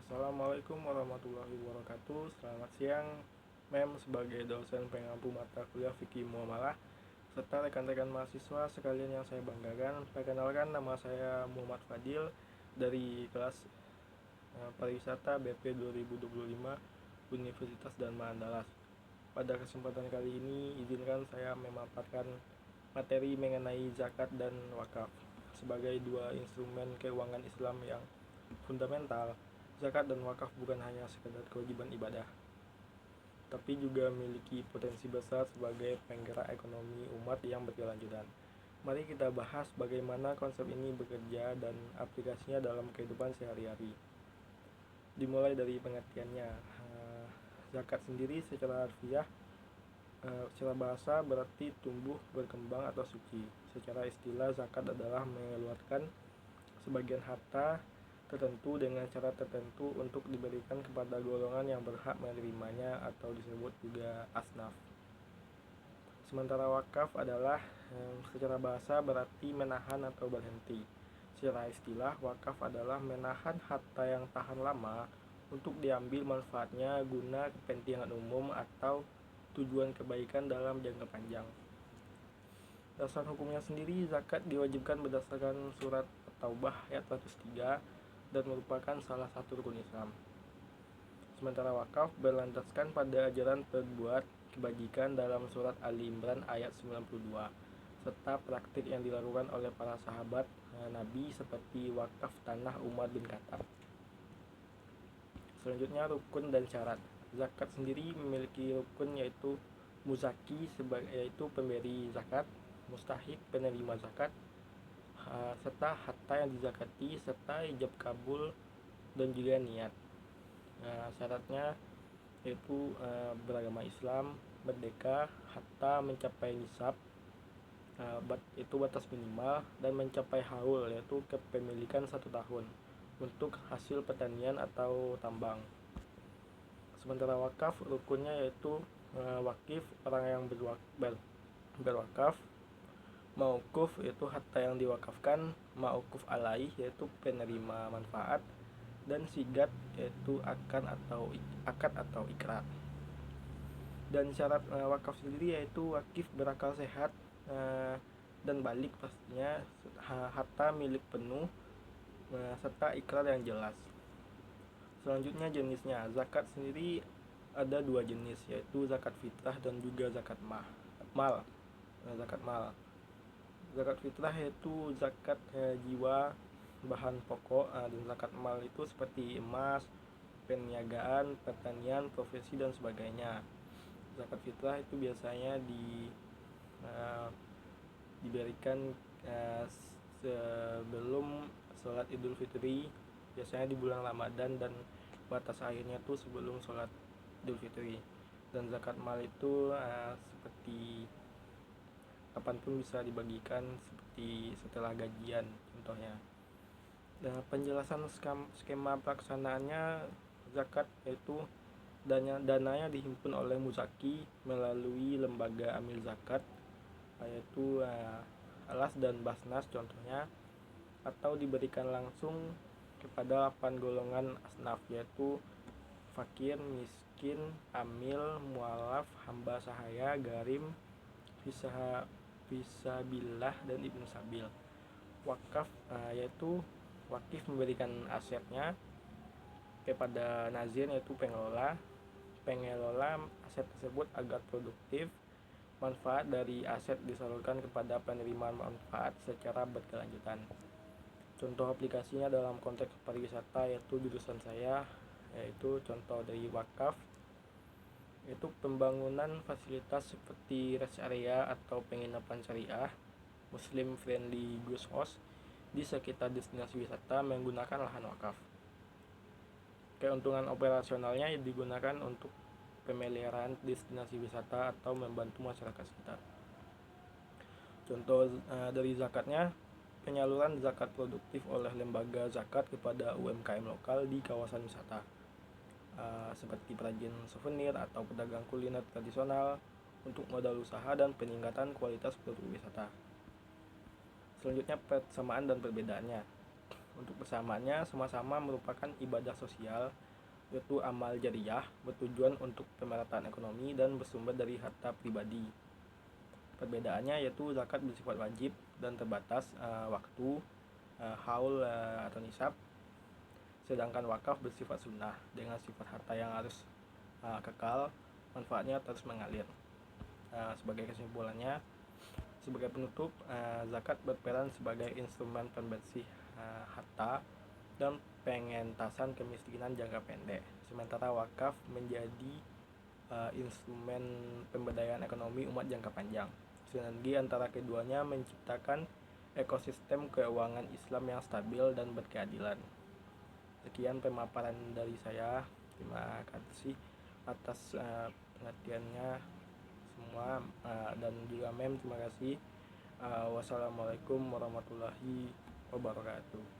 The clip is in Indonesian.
Assalamualaikum warahmatullahi wabarakatuh. Selamat siang, Mem, sebagai dosen pengampu mata kuliah Fikih Muamalah serta rekan-rekan mahasiswa sekalian yang saya banggakan. Perkenalkan, nama saya Muhammad Fadil dari kelas Pariwisata BP 2025 Universitas Dharma Andalas. Pada kesempatan kali ini, izinkan saya memaparkan materi mengenai zakat dan wakaf sebagai dua instrumen keuangan Islam yang fundamental. Zakat dan wakaf bukan hanya sekedar kewajiban ibadah, tapi juga memiliki potensi besar sebagai penggerak ekonomi umat yang berkelanjutan. Mari kita bahas bagaimana konsep ini bekerja dan aplikasinya dalam kehidupan sehari-hari. Dimulai dari pengertiannya. Zakat sendiri secara harfiah, secara bahasa berarti tumbuh, berkembang atau suci. Secara istilah, zakat adalah mengeluarkan sebagian harta tertentu dengan cara tertentu untuk diberikan kepada golongan yang berhak menerimanya atau disebut juga asnaf. Sementara wakaf adalah secara bahasa berarti menahan atau berhenti. Secara istilah, wakaf adalah menahan harta yang tahan lama untuk diambil manfaatnya guna kepentingan umum atau tujuan kebaikan dalam jangka panjang. Dasar hukumnya sendiri, zakat diwajibkan berdasarkan surat At-Taubah ayat 103 dan merupakan salah satu rukun Islam. Sementara wakaf berlandaskan pada ajaran berbuat kebajikan dalam surat Ali Imran ayat 92 serta praktik yang dilakukan oleh para sahabat Nabi seperti wakaf tanah Umar bin Khattab. Selanjutnya, rukun dan syarat. Zakat sendiri memiliki rukun yaitu muzaki yaitu pemberi zakat, mustahik penerima zakat, serta harta yang dizakati, serta ijab kabul dan juga niat. Syaratnya yaitu beragama Islam, merdeka, harta mencapai nisab, itu batas minimal, dan mencapai haul yaitu kepemilikan 1 tahun untuk hasil pertanian atau tambang. Sementara wakaf, rukunnya yaitu wakif, orang yang berwakaf, mauquf yaitu harta yang diwakafkan, mauquf alaih yaitu penerima manfaat, dan sigat yaitu akad atau ikrar. Dan syarat wakaf sendiri yaitu wakif berakal sehat dan balik pastinya, harta milik penuh, serta ikrar yang jelas. Selanjutnya jenisnya. Zakat sendiri ada 2 jenis, yaitu zakat fitrah dan juga zakat mal. Zakat fitrah yaitu zakat jiwa, bahan pokok, dan zakat mal itu seperti emas, perniagaan, pertanian, profesi dan sebagainya. Zakat fitrah itu biasanya diberikan sebelum sholat Idul Fitri, biasanya di bulan Ramadan, dan batas akhirnya tuh sebelum sholat Idul Fitri. Dan zakat mal itu seperti kapanpun bisa dibagikan, seperti setelah gajian contohnya. Dan penjelasan skema pelaksanaannya, zakat yaitu dananya dihimpun oleh muzaki melalui lembaga amil zakat, yaitu Alas dan Basnas contohnya, atau diberikan langsung kepada 8 golongan asnaf, yaitu fakir, miskin, amil, mualaf, hamba sahaya, garim, fisabilillah, dan ibnu sabil. Wakaf yaitu wakif memberikan asetnya kepada nazir yaitu pengelola aset tersebut agar produktif. Manfaat dari aset disalurkan kepada penerima manfaat secara berkelanjutan. Contoh aplikasinya dalam konteks pariwisata yaitu jurusan saya, yaitu contoh dari wakaf yaitu pembangunan fasilitas seperti rest area atau penginapan syariah, muslim friendly guest house di sekitar destinasi wisata menggunakan lahan wakaf. Keuntungan operasionalnya digunakan untuk pemeliharaan destinasi wisata atau membantu masyarakat sekitar. Contoh dari zakatnya, penyaluran zakat produktif oleh lembaga zakat kepada UMKM lokal di kawasan wisata, seperti perajin souvenir atau pedagang kuliner tradisional untuk modal usaha dan peningkatan kualitas produk wisata. Selanjutnya, persamaan dan perbedaannya. Untuk bersamaannya sama-sama merupakan ibadah sosial, yaitu amal jariyah bertujuan untuk pemerataan ekonomi dan bersumber dari harta pribadi. Perbedaannya yaitu zakat bersifat wajib dan terbatas waktu, haul atau nisab, sedangkan wakaf bersifat sunnah dengan sifat harta yang harus kekal, manfaatnya terus mengalir. Sebagai kesimpulannya, sebagai penutup, zakat berperan sebagai instrumen pembersih harta dan pengentasan kemiskinan jangka pendek, sementara wakaf menjadi instrumen pemberdayaan ekonomi umat jangka panjang. Sinergi antara keduanya menciptakan ekosistem keuangan Islam yang stabil dan berkeadilan. Sekian pemaparan dari saya. Terima kasih atas perhatiannya semua, dan juga terima kasih. Wassalamualaikum warahmatullahi wabarakatuh.